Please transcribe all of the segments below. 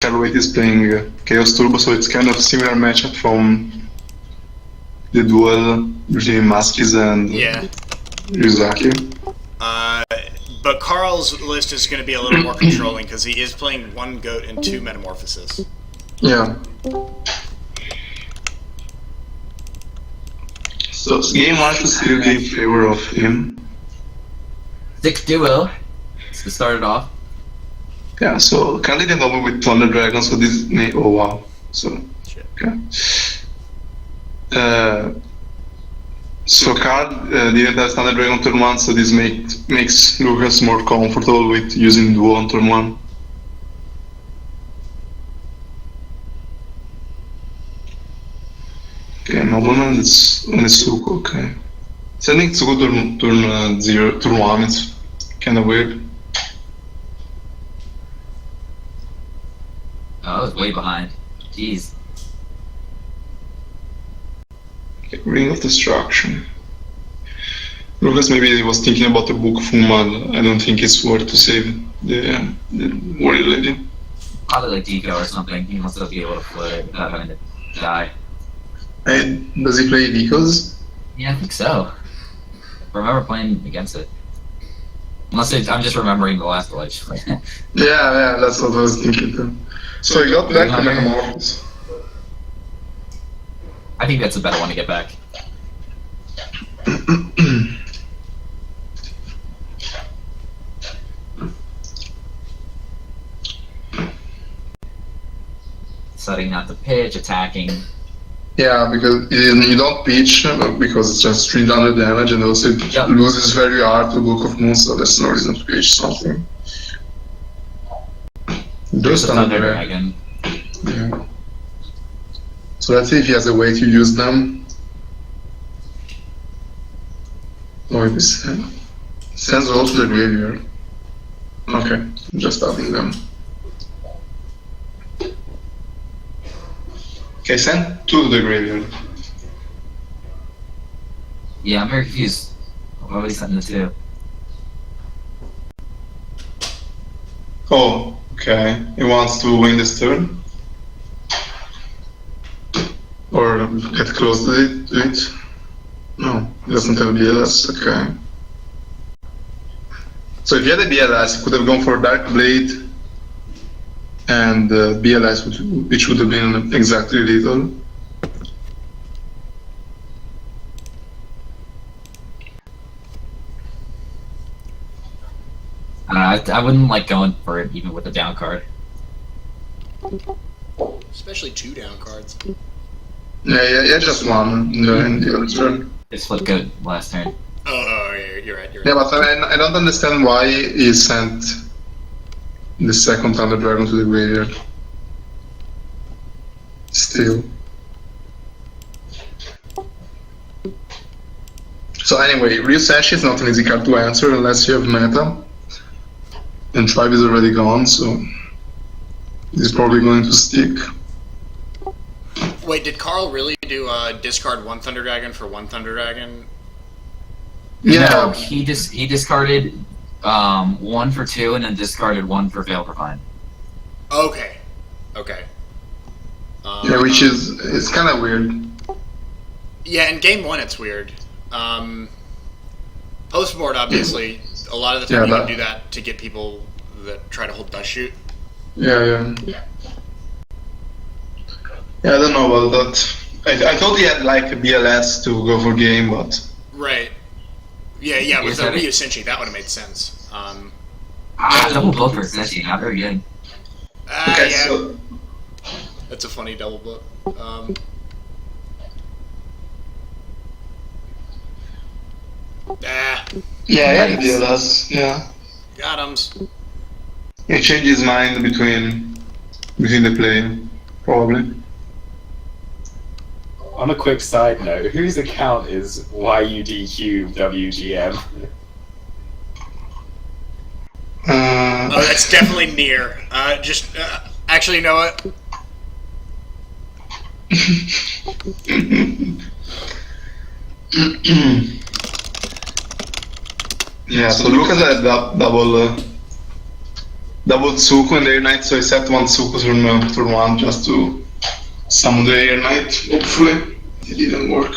style Waite is playing Chaos Turbo, so it's kind of similar matchup from the duel between Maskis and Ryuzaki. But Carl's list is going to be a little more controlling because he is playing 1 goat and 2 metamorphoses. Yeah. So game 1 should still be in favor of him. 6 duo to start it off. Yeah, so currently they double with Thunder Dragon, so this may. Oh wow. So. Okay. So card didn't have Thunder Dragon turn 1, so this makes Lucas more comfortable with using duo on turn 1. Okay, Nobleman is on Suko, okay. Sending Suko turn 0, turn 1 is kinda weird. Oh, I was way behind. Jeez. Okay, Ring of Destruction. Lucas maybe was thinking about the Book of Umad. I don't think it's worth to save the Warrior Lady. Probably like Deco or something. He must be able to float it without having to die. And does he play Decos? Yeah, I think so. I remember playing against it. Unless I'm just remembering the last glitch. Yeah, that's what I was thinking too. So he got back to Metamorphosis. I think that's a better one to get back. Setting out the pitch, attacking. Yeah, because you don't pitch because it's just 300 damage, and also it loses very hard to Book of Moon, so there's no reason to pitch something. There's a Thunder Dragon. Yeah. So let's see if he has a way to use them. Or if he sends all to the graveyard. Okay, just adding them. Okay, send 2 to the graveyard. Yeah, I'm very confused. Why would he send the 2? Oh, okay. He wants to win this turn? Or get close to it? No, he doesn't have BLS, okay. So if he had a BLS, he could have gone for Dark Blade and BLS, which would have been exactly lethal. I wouldn't like going for it even with a down card. Especially 2 down cards. Yeah, just one in the other turn. It's flip good last turn. Oh, you're right. Yeah, but I don't understand why he sent the second Thunder Dragon to the graveyard. Still. So anyway, Ryuseshi is not an easy card to answer unless you have meta. And Tribe is already gone, so he's probably going to stick. Wait, did Carl really do discard 1 Thunder Dragon for 1 Thunder Dragon? Yeah, no, he discarded 1 for 2 and then discarded 1 for Veil Profane. Okay. Yeah, which is it's kind of weird. Yeah, in game 1 it's weird. Postboard, obviously, a lot of the time you can do that to get people that try to hold Dust Shoot. Yeah, I don't know about that. I thought he had like a BLS to go for game, but... Right. Yeah, with the Ryu Senshi, that would have made sense. Double book for Senshi, not very good. Okay, yeah. so... That's a funny double book. Yeah, BLS, yeah. Got him. He changed his mind between the play, probably. On a quick side note, whose account is YUDQWGM? Oh, that's definitely near. Actually, you know what? Yeah, so Lucas had double double Tsuku and Air Knight, so I set one Tsuku turn 1 just to summon the Air Knight, hopefully. It didn't work.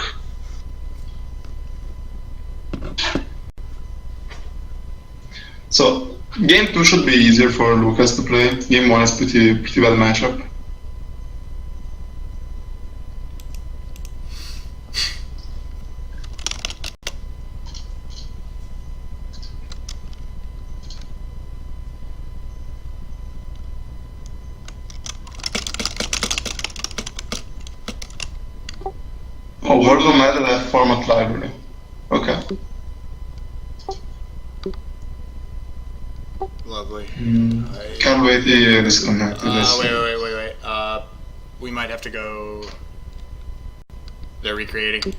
So, game 2 should be easier for Lucas to play. Game 1 is pretty bad matchup. Oh, World of Metal format library. Okay. Lovely. Can't wait to disconnect. Wait. We might have to go. They're recreating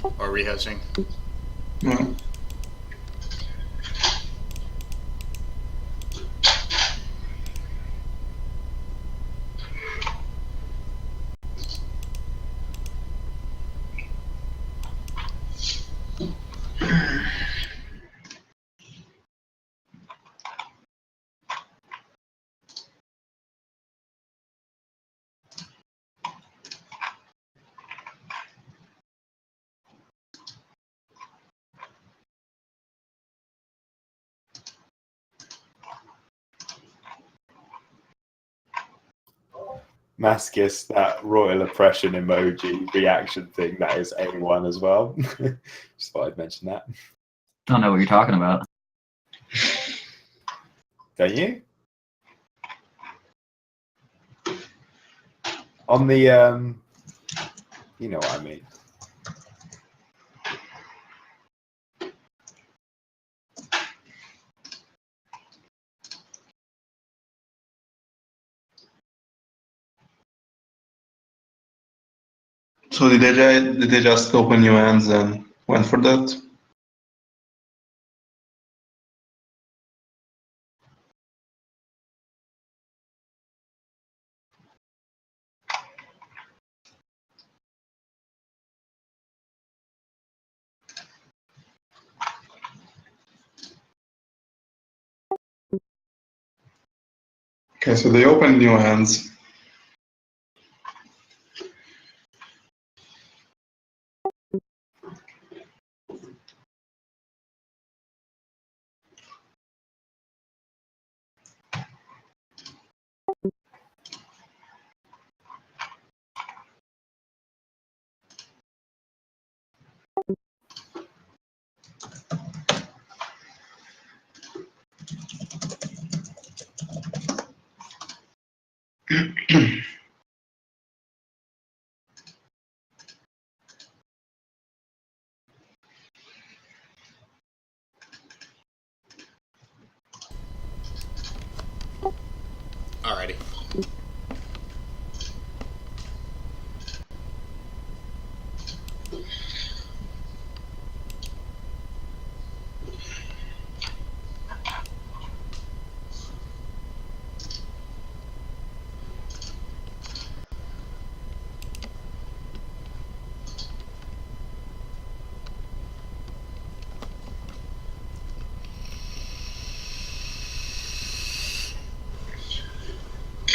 or rehosting. Yeah. Mascis, that royal oppression emoji reaction thing, that is A1 as well. Just thought I'd mention that. Don't know what you're talking about. Don't you? On the, you know what I mean. So did they just open new hands and went for that? Okay, so they opened new hands. Alrighty.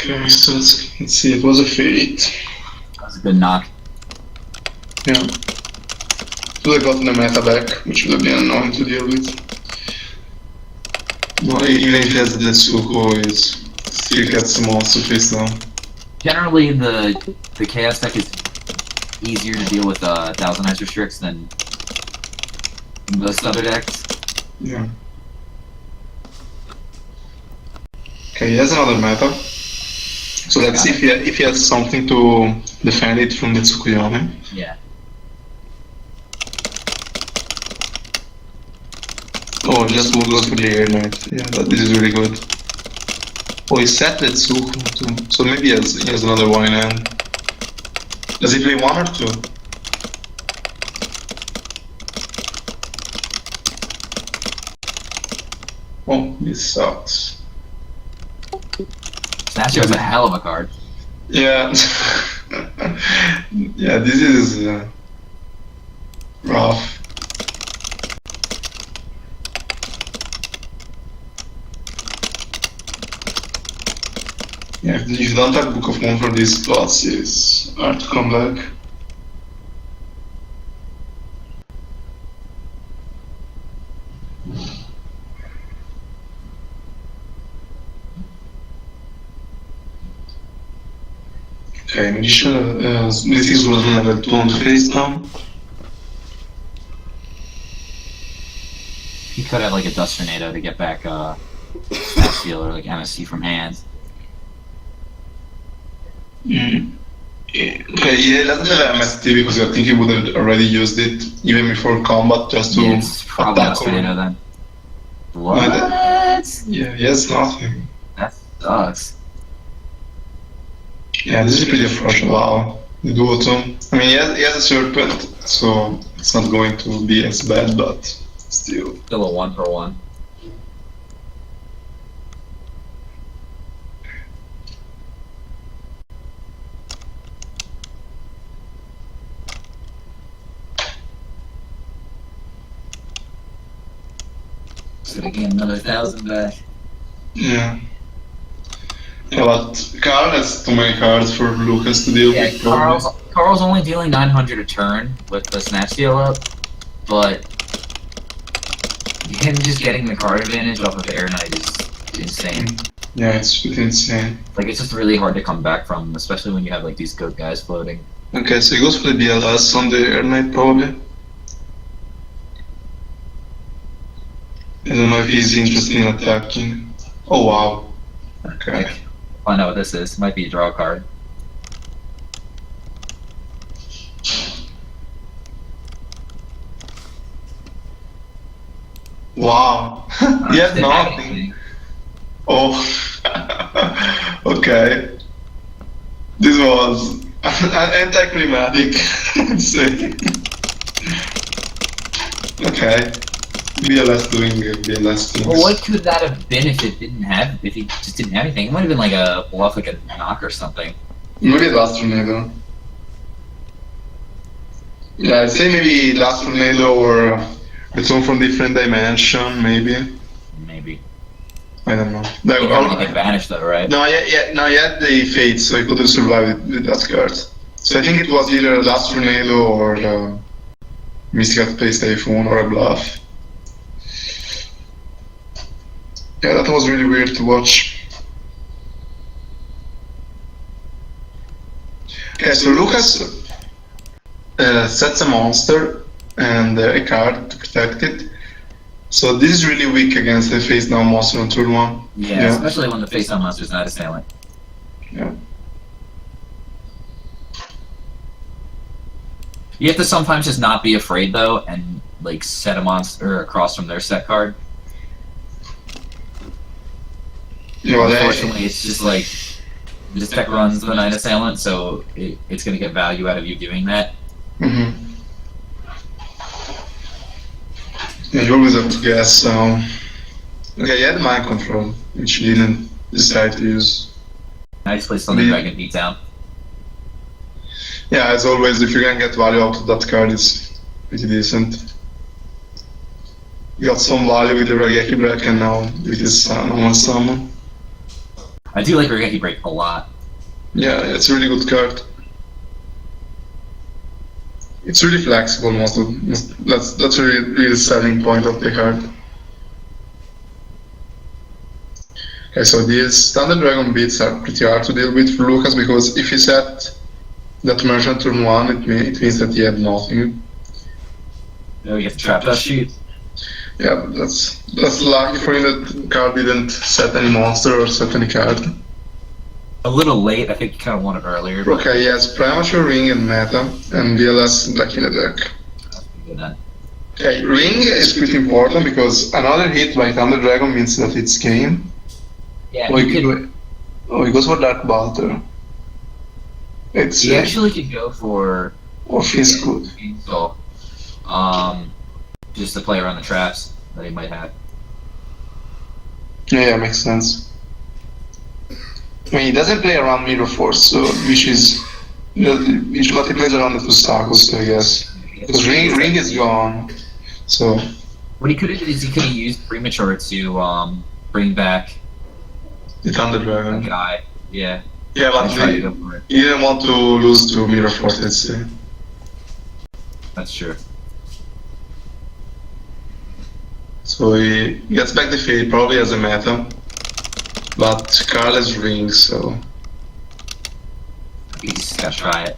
Okay, so let's see, it was a fate. That was a good knock. Yeah. Should have gotten a meta back, which would have been annoying to deal with. Well, even if he has the Tsuko, it still gets the monster face now. Generally, the Chaos deck is easier to deal with Thousand Eyes Restricts than most other decks. Yeah. Okay, he has another meta. So let's see if he has something to defend it from the Tsukuyomi. Yeah. Oh, just goes for the Air Knight. Yeah, this is really good. Oh, he set the Tsuku too. So maybe he has another one in hand. Does he play one or two? Oh, this sucks. Snatcher is a hell of a card. Yeah. Yeah, this is rough. Yeah, if you don't have Book of Moon for these spots, it's hard to come back. Okay, Magician, this is was on level 2 on the face down. You could have like a Dust Tornado to get back Snap Steal or like MSC from hand. Mm. Okay, yeah, it doesn't have MST because I think he would have already used it even before combat just to Yeah, it's probably attack Dust Tornado or... then. What? Yeah, he has nothing. That sucks. Yeah, this is pretty fresh. Wow. The Duotum. I mean, he has a Serpent, so it's not going to be as bad, but still. Still a 1-for-1. So to gain another 1,000 back. Yeah. Yeah, but Carl has too many cards for Lucas to deal Yeah, with. Probably. Carl's only dealing 900 a turn with the Snap Steal up, but him just getting the card advantage off of Air Knight is insane. Yeah, it's really insane. Like, it's just really hard to come back from, especially when you have like these goat guys floating. Okay, so he goes for the BLS on the Air Knight probably. I don't know if he's interested in attacking. Oh wow. Okay. Like, find out what this is. Might be a draw card. Wow. He has Didn't have nothing. anything. Oh. Okay. This was anticlimactic. I'd say. Okay. BLS doing BLS things. Well, what could that have been if it didn't have? If he just didn't have anything? It might have been like a bluff, like a knock or something. Maybe Last Tornado. Yeah, I'd say maybe Last Tornado or Return from Different Dimension, maybe. Maybe. I don't know. He didn't get banished though, right? No, he had the Fate, so he could have survived with that card. So I think it was either Last Tornado or Mystical Space Typhoon or a bluff. Yeah, that was really weird to watch. Okay, so Lucas sets a monster and a card to protect it. So this is really weak against the face down monster on turn 1. Yeah, especially when the face down monster is not assailant. Yeah. You have to sometimes just not be afraid though, and like set a monster across from their set card. Yeah, well, Unfortunately, it's just like this deck runs the Night Assailant, so it's going to get value out of you doing that. Mm-hmm. Yeah, you always have to guess. Okay, you had Mind Control, which you didn't decide to use. Nice place on the Dragon Beatdown. Yeah, as always, if you can get value out of that card, it's pretty decent. You got some value with the Rageki Break and now with his normal summon. I do like Regeki Break a lot. Yeah, it's a really good card. It's really flexible. That's a really selling point of the card. Okay, so these standard dragon beats are pretty hard to deal with for Lucas because if he set that merchant turn 1, it means that he had nothing. Oh, you have to trap dust shoot. Yeah, that's lucky for him that the card didn't set any monster or set any card. A little late, I think you kind of want it earlier. But Okay, yes, Premature Ring and Meta, and BLS back in the deck. that's pretty good then. Okay, Ring is pretty important because another hit by Thunder Dragon means that it's game. Yeah, Oh, you could, he goes for Dark Balter. It's he actually could go for or feels good. so, just to play around the traps that he might have. Yeah, makes sense. I mean, he doesn't play around Mirror Force, so which is what he plays around the Fusakus, I guess. Because Ring is gone, so What he could have did is he could have used Premature to bring back the Thunder a Dragon. guy. Yeah. Yeah, but I tried to go for it. he didn't want to lose to Mirror Force, let's say. That's true. So he gets back the Fade, probably as a meta. But Carl has rings, so... He's just gotta try it.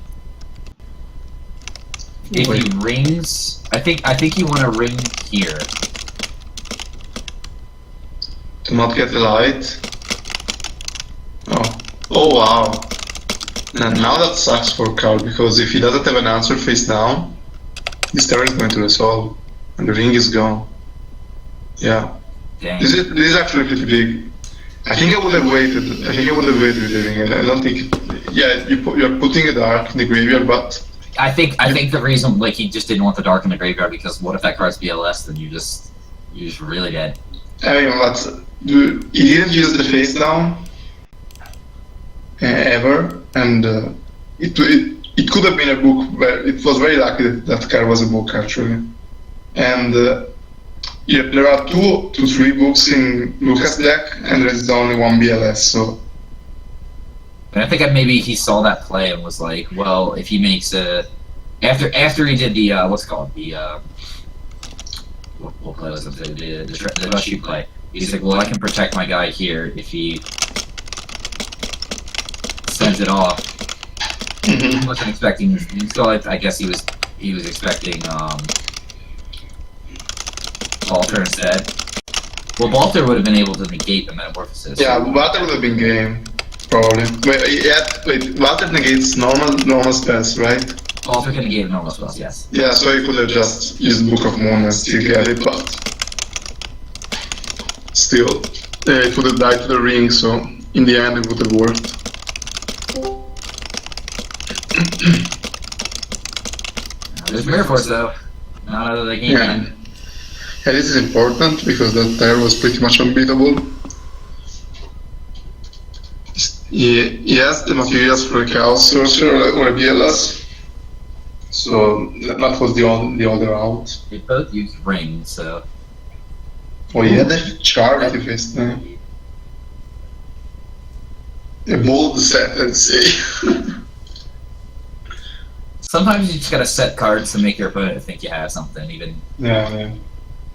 If he rings, I think you want to ring here. To not get the light. Oh wow. And now that sucks for Carl, because if he doesn't have an answer face down, this turn is going to resolve. And the ring is gone. Yeah. Dang. This is actually pretty big. I think I would have waited. I think I would have waited with the ring. I don't think... Yeah, you're putting a dark in the graveyard, but... I think the reason, like, he just didn't want the dark in the graveyard, because what if that card's BLS, then you're just really dead. I mean, but he didn't use the face down ever, and it could have been a book. Where it was very lucky that card was a book actually, and yeah, there are 2 to 3 books in Lucas' deck, and there is only 1 BLS. So. And I think maybe he saw that play and was like, well, if he makes a... After he did the, what's it called? The, what play was it? The rush you play. He's like, well, I can protect my guy here if he sends it off. Mm-hmm. He wasn't expecting... So I guess he was expecting, Balter instead. Well, Balter would have been able to negate the Metamorphosis. Yeah, Walter would have been game. Probably. Wait, Walter negates normal spells, right? Balter can negate normal spells, yes. Yeah, so he could have just used Book of Moon and still get it, but still, it would have died to the ring, so in the end it would have worked. There's Mirror Force though. Not out of the game. Yeah. Yeah, this is important because that tire was pretty much unbeatable. He has the materials for a Chaos Sorcerer or a BLS, so that was the other out. They both use rings, so... Oh, he had a Charity Fist now. A bold set, let's say. Sometimes you just gotta set cards to make your opponent think you have something, even... Yeah.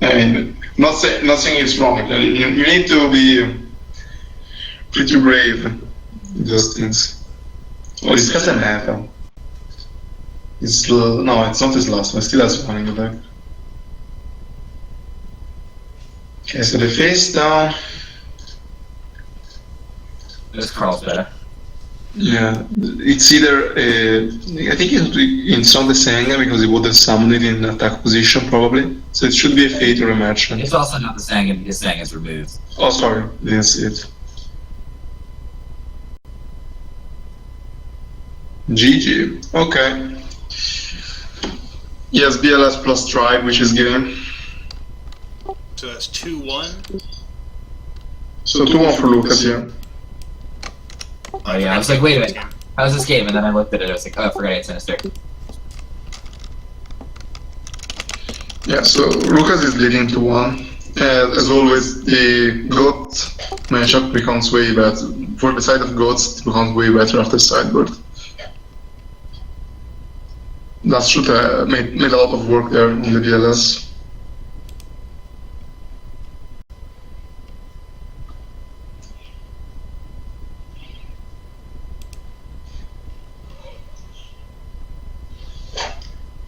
I mean, not saying it's wrong. You need to be pretty brave in those things. Oh, this has an anthem. No, it's not his last one. It still has one in the deck. Okay, so the face down. This Carl's better. Yeah, it's either I think it's not the Senga because he would have summoned it in attack position probably. So it should be a Fate or a Merchant. It's also not the Sanga because Sanga is removed. Oh, sorry, didn't see it. GG. Okay. Yes, BLS plus Tribe, which is given. So that's 2-1. So 2-1 for Lucas, yeah. Oh yeah, I was like, wait a minute, how's this game? And then I looked at it, I was like, oh, I forgot it's Sinister. Yeah, so Lucas is leading to 1. As always, the Goat matchup becomes way better. For the side of Goats, it becomes way better after Sideboard. That should have made a lot of work there on the DLS.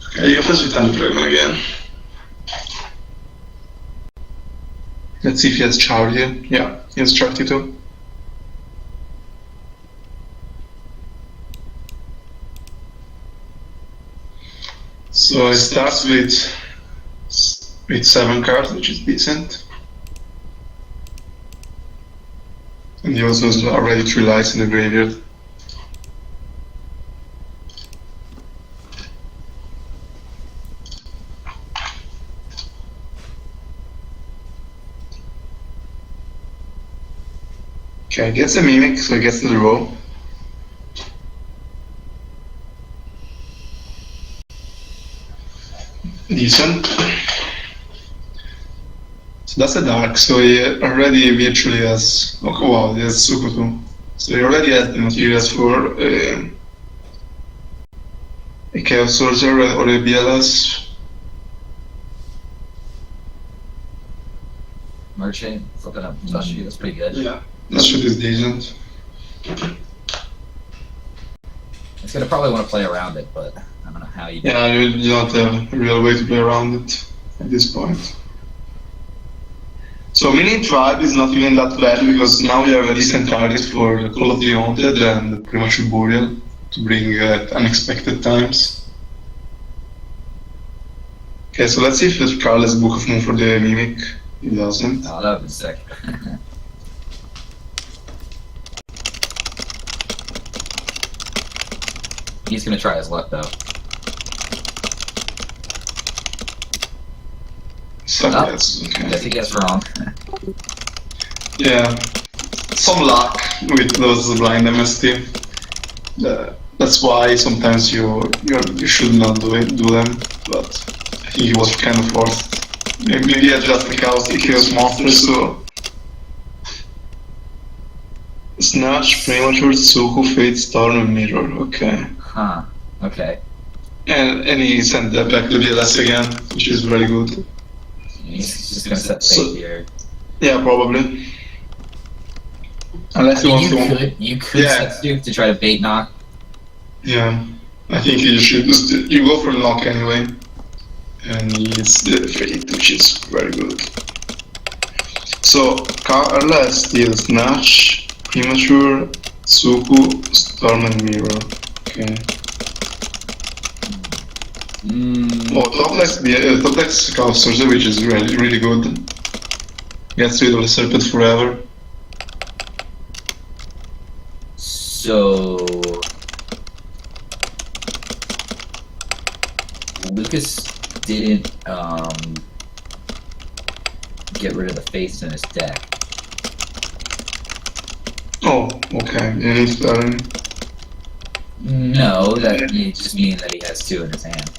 Okay, you first return the Dragon again. Let's see if he has Charity. Yeah, he has Charity too. So it starts with 7 cards, which is decent. And he also has already 3 lights in the graveyard. Okay, he gets a Mimic, so he gets to the row. Decent. So that's a dark, so he already virtually has... Oh wow, he has Sukutu. So he already has the materials for a Chaos Sorcerer or a BLS. Merchant, flipping up Musashi, that's pretty good. Yeah, that shit is decent. It's gonna probably want to play around it, but I don't know how you do. Yeah, you don't have a real way to play around it at this point. So Mini Tribe is not even that bad because now we have a decent target for Call of the Haunted and Premature Burial to bring at unexpected times. Okay, so let's see if Carl has Book of Moon for the Mimic. He doesn't. Oh, that would be sick. He's gonna try his luck though. So Oh. yes, okay. Guess he gets wrong. Yeah, some luck with those blind MST. That's why sometimes you should not do them. But I think he was kind of forced. Maybe he had just the Chaos Monster, so Snatch, Premature, Tsuku, Fate, Storm, and Mirror. Okay. Huh. Okay. And he sent that back to BLS again, which is very good. He's just gonna set So- fate here. Yeah, probably. Unless he wants to. You could Yeah. set Stoop to try to bait knock. Yeah, I think you should just you go for the knock anyway, and it's the fate, which is very good. So Carla steals Snatch, Premature, Tsuku, Storm, and Mirror. Okay. Oh, top deck's Chaos Sorcerer, which is really good. Gets rid of the Serpent forever. So Lucas didn't get rid of the face in his deck. Oh, okay. You need to No, that you just mean that he has two in his hand.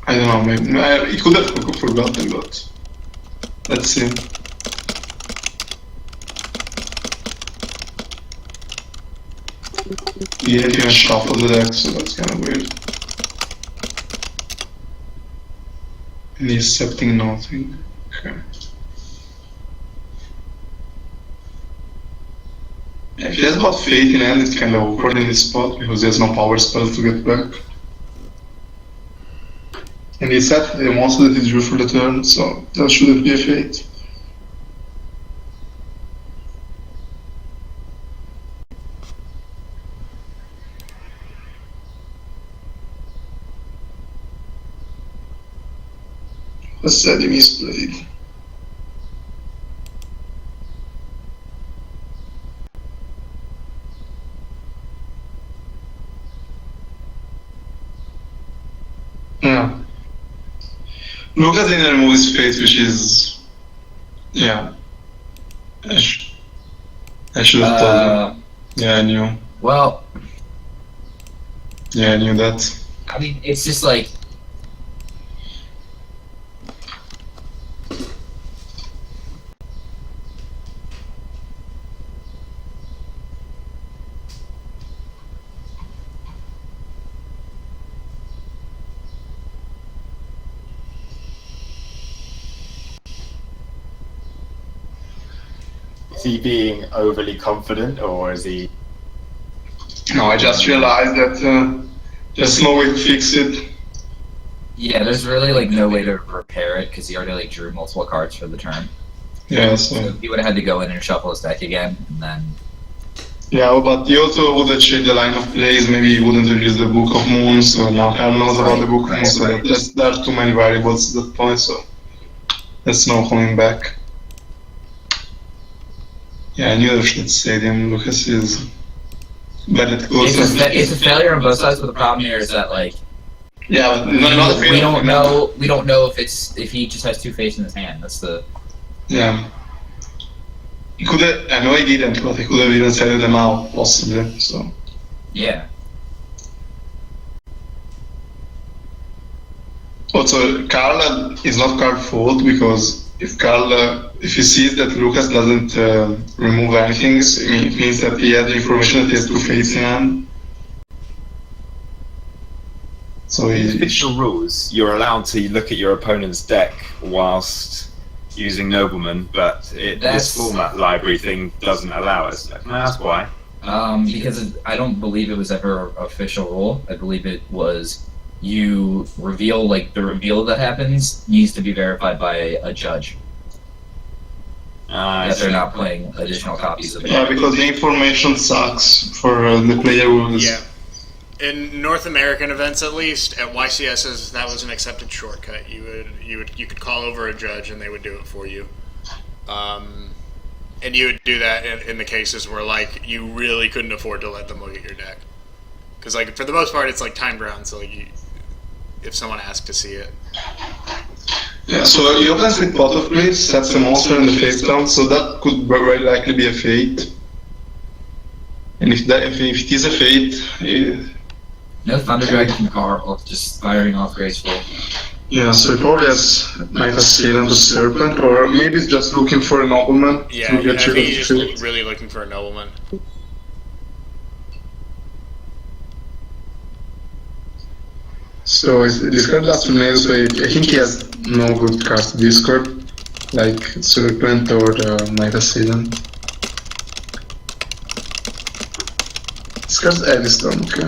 I don't know, maybe he could have forgotten, but let's see. He didn't even shuffle the deck, so that's kind of weird. And he's accepting nothing. Okay. Yeah, if he has got Fate in hand, it's kind of awkward in this spot because he has no power spells to get back. And he set a monster that is due for the turn, so that shouldn't be a Fate. A set he misplayed. Yeah. Lucas didn't remove his face, which is... Yeah. I should have told him. Yeah, I knew. Well, Yeah, I knew that. I mean, it's just like Is he being overly confident, or is he? No, I just realized that there's no way to fix it. yeah, there's really like no way to repair it because he already like drew multiple cards for the turn. Yeah, So so... he would have had to go in and shuffle his deck again, and then Yeah, but he also would have changed the line of plays, maybe he wouldn't release the Book of Moons, so now Carl knows about the Book of Moons, so there's too many variables at that point, so there's no coming back. Yeah, I knew there should Stadium. Lucas is bad at close. it's a failure on both sides. But the problem here is that like Yeah, but not a we failure. don't know if he just has two face in his hand. That's the Yeah. He could have, I know he didn't, but he could have even set them out, possibly, so. yeah. Also, Carl is not Carl's fault because if Carl, if he sees that Lucas doesn't remove anything, it means that he had the information that he has to face him. So In he, official rules, you're allowed to look at your opponent's deck whilst using Nobleman, but this format library thing doesn't allow us. Can I ask why? Because I don't believe it was ever an official rule. I believe it was you reveal, like, the reveal that happens needs to be verified by a judge. That they're not playing additional copies of it. yeah, because the information sucks for the player who is. Yeah. In North American events, at least at YCS's, that was an accepted shortcut. You could call over a judge and they would do it for you. And you would do that in the cases where, like, you really couldn't afford to let them look at your deck, because, like, for the most part, it's like timed rounds. So, like, if someone asked to see it. Yeah, so he opens with pot of plates, sets a monster in the face down, so that could very likely be a fate. And if it is a fate, No Thunder Dragon from Carl, just firing off graceful. yeah, so he probably has Knight Assailant or Serpent, or maybe he's just looking for a nobleman. Yeah, to I get think rid of he's the just really looking for a nobleman. So his discard last tornado, so I think he has no good cards to discard, like Serpent or the Knight Assailant. Discards Eddystone, okay.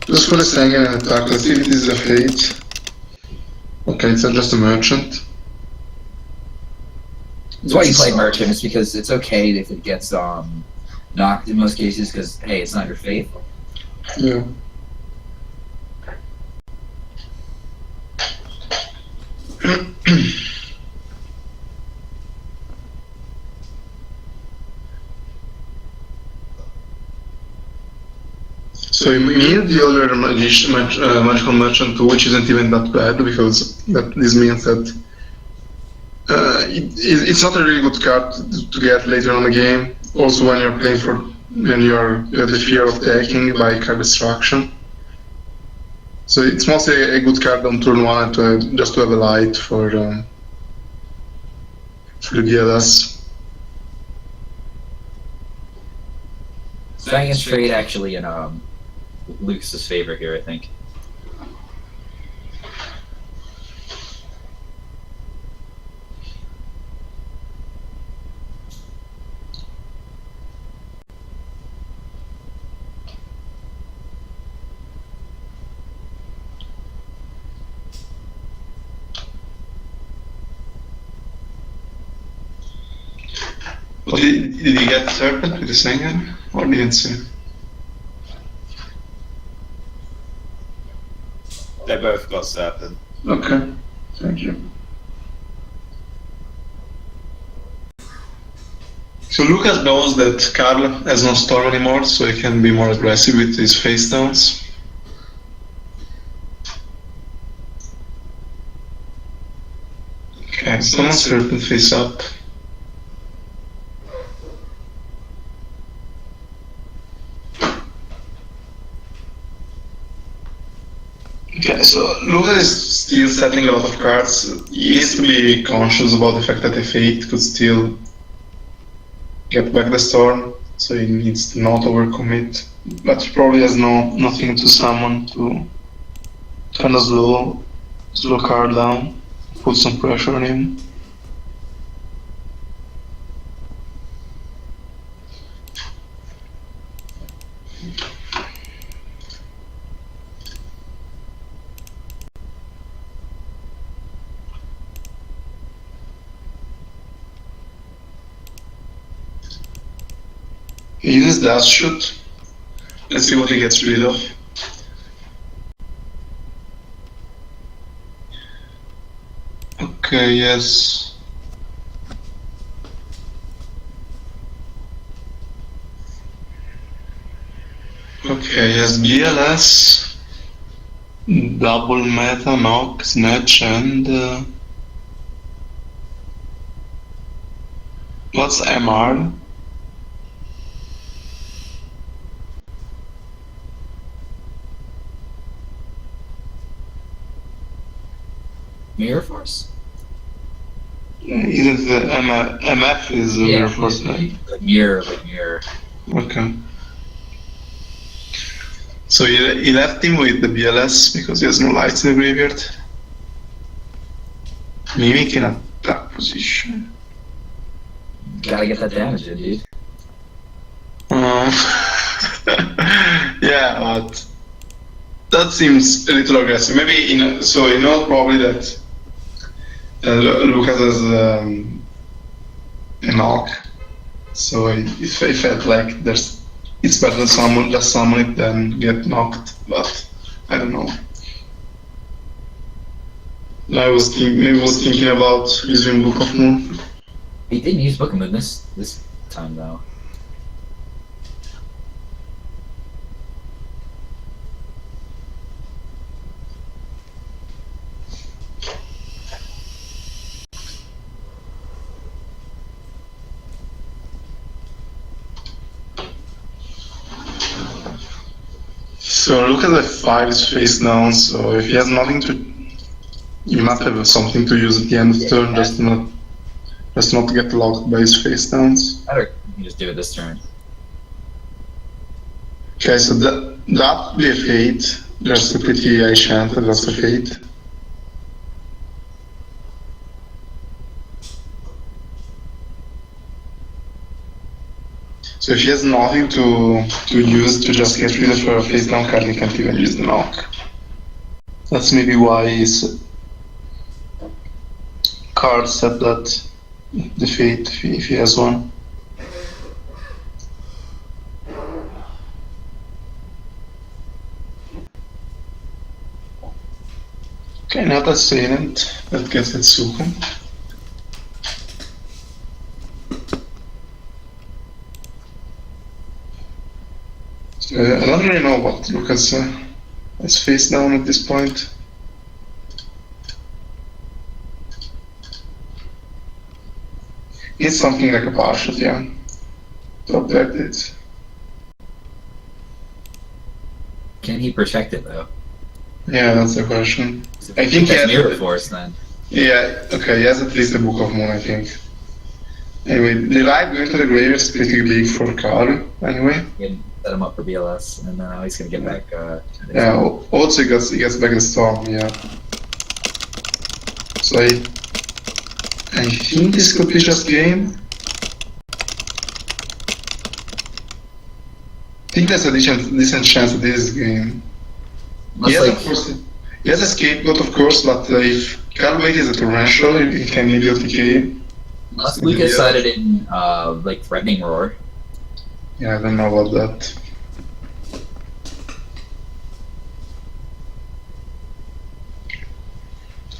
Just for the second and attack, let's see if it is a fate. Okay, it's not just a merchant. That's why you play Merchant, is because it's okay if it gets knocked in most cases, because, hey, it's not your faith. Yeah. So you need the other magical merchant too, which isn't even that bad, because this means that it's not a really good card to get later on the game. Also, when you're playing when you have the fear of taking by card destruction. So it's mostly a good card on turn 1 just to have a light for the GLS. Staying in straight actually in Lucas's favor here, I think. But did he get Serpent with the Sengen? Or didn't see? They both got Serpent. Okay, thank you. So Lucas knows that Carl has no storm anymore, so he can be more aggressive with his face downs. Okay, summon Serpent face up. Okay, so Lucas is still settling a lot of cards. He needs to be conscious about the fact that a fate could still get back the storm, so he needs to not overcommit. But he probably has nothing to summon to kind of slow card down, put some pressure on him. He uses Dash Shoot. Let's see what he gets rid of. Okay, yes. Okay, yes, GLS, double meta, knock, snatch, and what's MR? Mirror Force? Isn't the MF is a mirror force, right? Like mirror. Okay. So he left him with the BLS because he has no lights in the graveyard. Maybe he can attack position. Gotta get that damage in, dude. Yeah, but that seems a little aggressive. Maybe so you know probably that Lucas has a knock, so I felt like it's better to just summon it than get knocked, but I don't know. I was thinking about using Book of Moon. He didn't use Book of Moon this time though. So Lucas F5 is face down, so if he has nothing to, you must have something to use at the end of the turn, just not get locked by his face downs. Better you can just do it this turn. Okay, so that would be a fate. There's a pretty high chance that that's a fate. So if he has nothing to use to just get rid of a face down card, he can't even use the knock. That's maybe why his card said that the fate if he has one. Okay, now that's Salient. That gets Etsuko. I don't really know what Lucas is face down at this point. It's something like a partial, yeah. To upgrade it. Can he protect it though? Yeah, that's the question. I think he that's has Mirror Force then. Yeah, okay, he has at least a Book of Moon, I think. Anyway, the light going to the grave is pretty big for Karl, anyway. You can set him up for BLS, and then now he's gonna get back. Yeah, also he gets back the Storm, yeah. So I think this could be just game. I think there's a decent chance that this is game. Yes, of course. He has a scapegoat, of course, but if Karl Waite is a torrential, he can immediately TK. Unless Lucas decided in like Threatening Roar. Yeah, I don't know about that.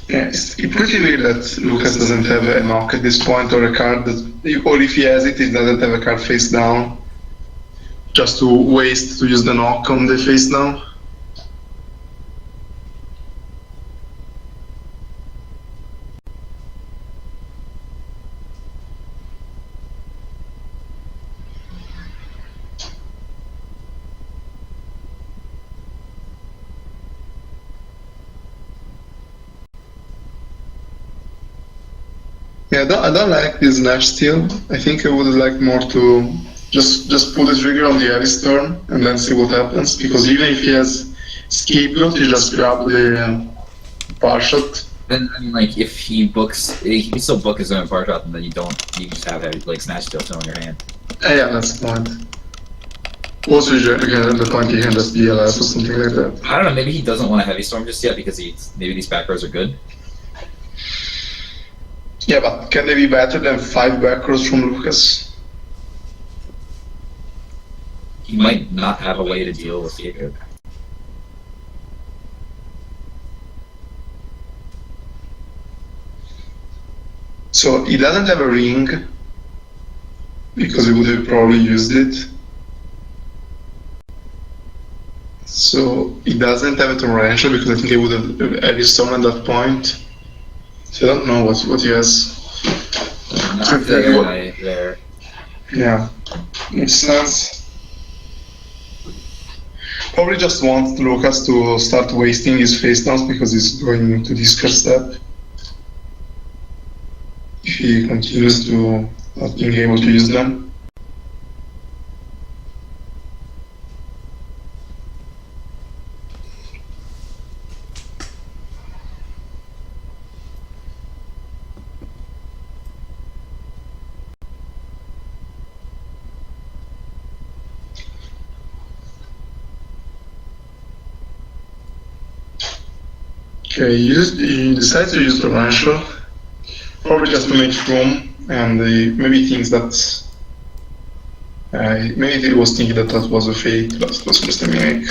Yeah, it's pretty weird that Lucas doesn't have a knock at this point, or a card that, or if he has it, he doesn't have a card face down. Just to waste to use the knock on the face down. Yeah, I don't like this Nash steal. I think I would like more to just pull the trigger on the Ares turn and then see what happens. Because even if he has scapegoat, you just grab the bar shot. Then I mean, like if he books, he can still book his own bar shot, and then you just have heavy like Snatch Steal on your hand. Yeah, that's the point. Also, again, the point he can just BLS or something like that. I don't know. Maybe he doesn't want a heavy storm just yet because maybe these back rows are good. Yeah, but can they be better than 5 back rows from Lucas? He might not have a way to deal with scapegoat. So he doesn't have a ring because he would have probably used it. So he doesn't have a torrential because I think he would have had his stone at that point. So I don't know what he has. Not there. Yeah, makes sense. Probably just wants Lucas to start wasting his face downs because he's going to discard step. If he continues to not being able to use them. Okay, he decides to use torrential, probably just to make room, and maybe thinks that maybe he was thinking that that was a fake, but it was just a mimic.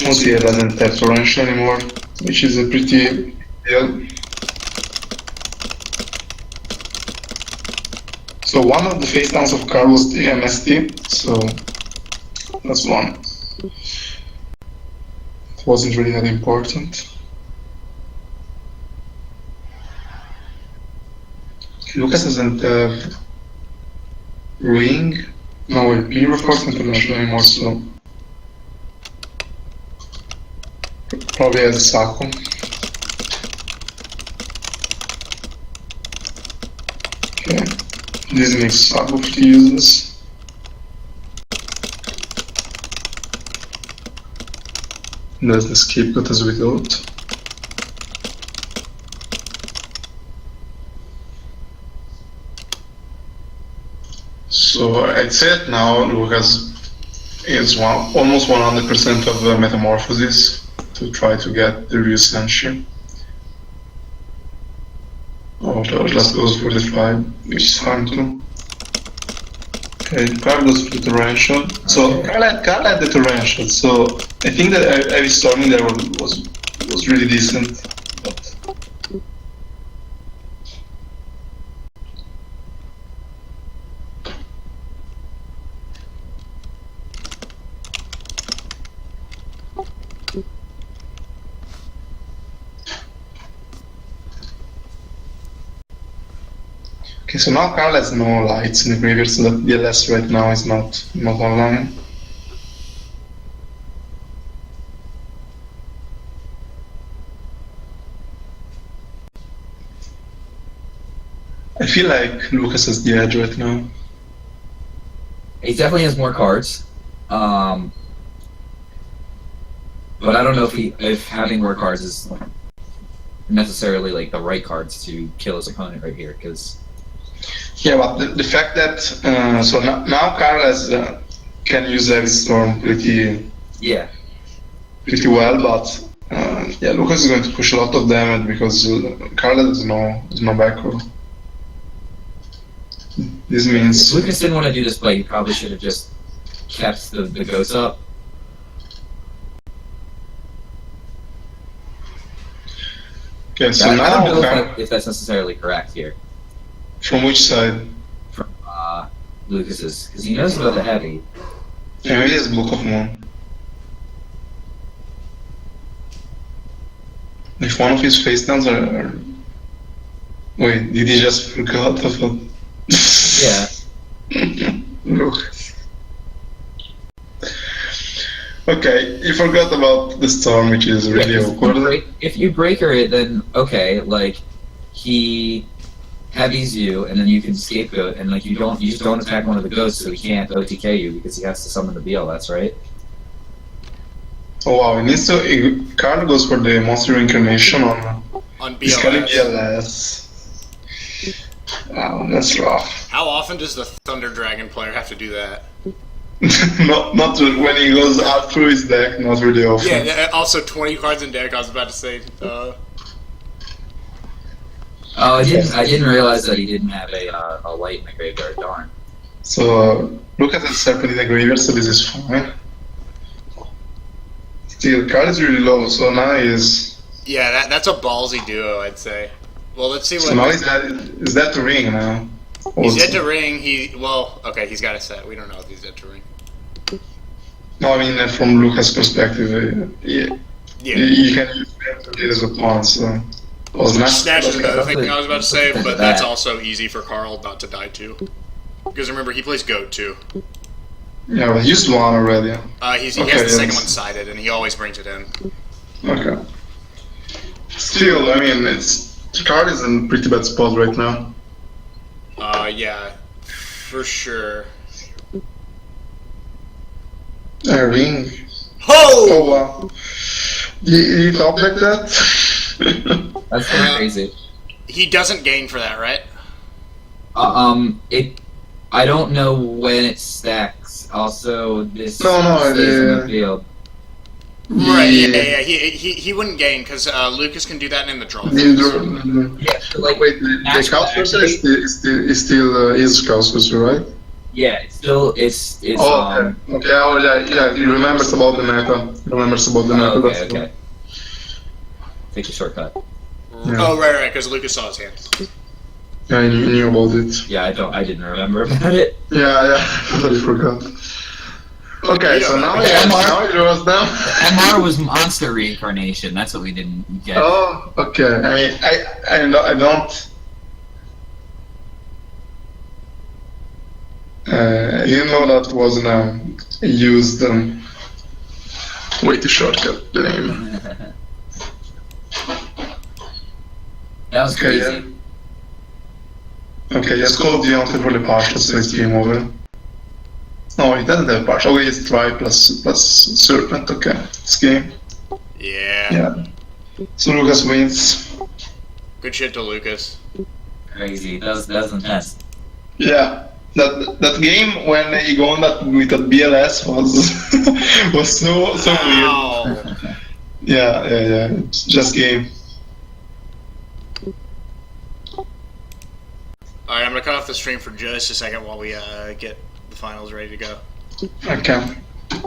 Mostly he doesn't have torrential anymore, which is a pretty deal. So one of the face downs of Carl was the MST, so that's one. It wasn't really that important. Lucas doesn't have ring, no LP of course international anymore, so probably has Sako. Okay, this makes Sako pretty useless. There's the scapegoat as without. So I'd say that now Lucas is almost 100% of the metamorphosis to try to get the real Senshi. Or just goes for the 5, which is fine too. Okay, Carl goes for the torrential. So Carl had the torrential, so I think that every storming there was really decent. But okay, so now Carl has no lights in the graveyard, so that the LS right now is not online. I feel like Lucas has the edge right now. He definitely has more cards. But I don't know if having more cards is necessarily like the right cards to kill his opponent right here, because yeah, but the fact that so now Carl can use Heavy Storm pretty well, but yeah, Lucas is going to push a lot of damage because Carl has no back row. This means if Lucas didn't want to do this play, he probably should have just kept the ghost up. okay, so I now don't know if that's necessarily correct here. From which side? From Lucas's, because he knows about the heavy. Yeah, maybe it's Book of Moon. If one of his face downs are... Wait, did he just forgot of it? Yeah. Look. Okay, you forgot about the storm, which is really awkward. If you breaker it, then okay, like he heavies you, and then you can scapegoat, and like you just don't attack one of the ghosts, so he can't OTK you because he has to summon the BLS, right? Oh wow, he needs to. Carl goes for the monster incarnation on BLS. BLS. Wow, that's rough. How often does the Thunder Dragon player have to do that? not when he goes out through his deck, not really often. Yeah, also 20 cards in deck, I was about to say. Oh, I didn't realize that he didn't have a light in the graveyard, darn. So, look at the Serpent in the graveyard, so this is fine. Still, card is really low, so now he's... Yeah, that's a ballsy duo, I'd say. Well, let's see what... So now is that the ring now? He's dead to ring, okay, he's got a set, we don't know if he's dead to ring. No, I mean, from Lucas' perspective, you can use that to get his opponent, so... Snatch is another thing I was about to say, but that's also easy for Carl not to die to. Because remember, he plays Goat too. Yeah, but he used one already. He has the second one sided, and he always brings it in. Okay. Still, I mean, the card is in pretty bad spot right now. Yeah, for sure. A ring. Oh! Oh wow. You thought like that? That's kind of crazy. He doesn't gain for that, right? It. I don't know when it stacks. Also, this No, stays in the field. Right. Yeah. He wouldn't gain because Lucas can do that in the draw. Yeah, so like Wait, the scout sorcerer is still his scout sorcerer, right? yeah, it's still it's Oh, okay. Oh, yeah. He remembers about the meta. Oh, okay, That's okay. Take a shortcut. Yeah. Oh, right, because Lucas saw his hand. Yeah, I knew about it. Yeah, I didn't remember about it. Yeah, totally forgot. Okay, so now it draws down. MR was monster reincarnation. That's what we didn't get. Oh, okay. I mean, I don't. I didn't know that was used. Way to shortcut the name. That was Okay, crazy. Okay, just call Deontay for the partial, so it's game over. No, he doesn't have partial. Oh, it's try plus serpent. Okay, it's game. Yeah. So Lucas wins. Good shit to Lucas. Crazy. That was intense. Yeah. That game when he won that with that BLS was so weird. Wow. Yeah. It's just game. Alright, I'm gonna cut off the stream for just a second while we get the finals ready to go. Okay.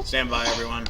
Stand by, everyone.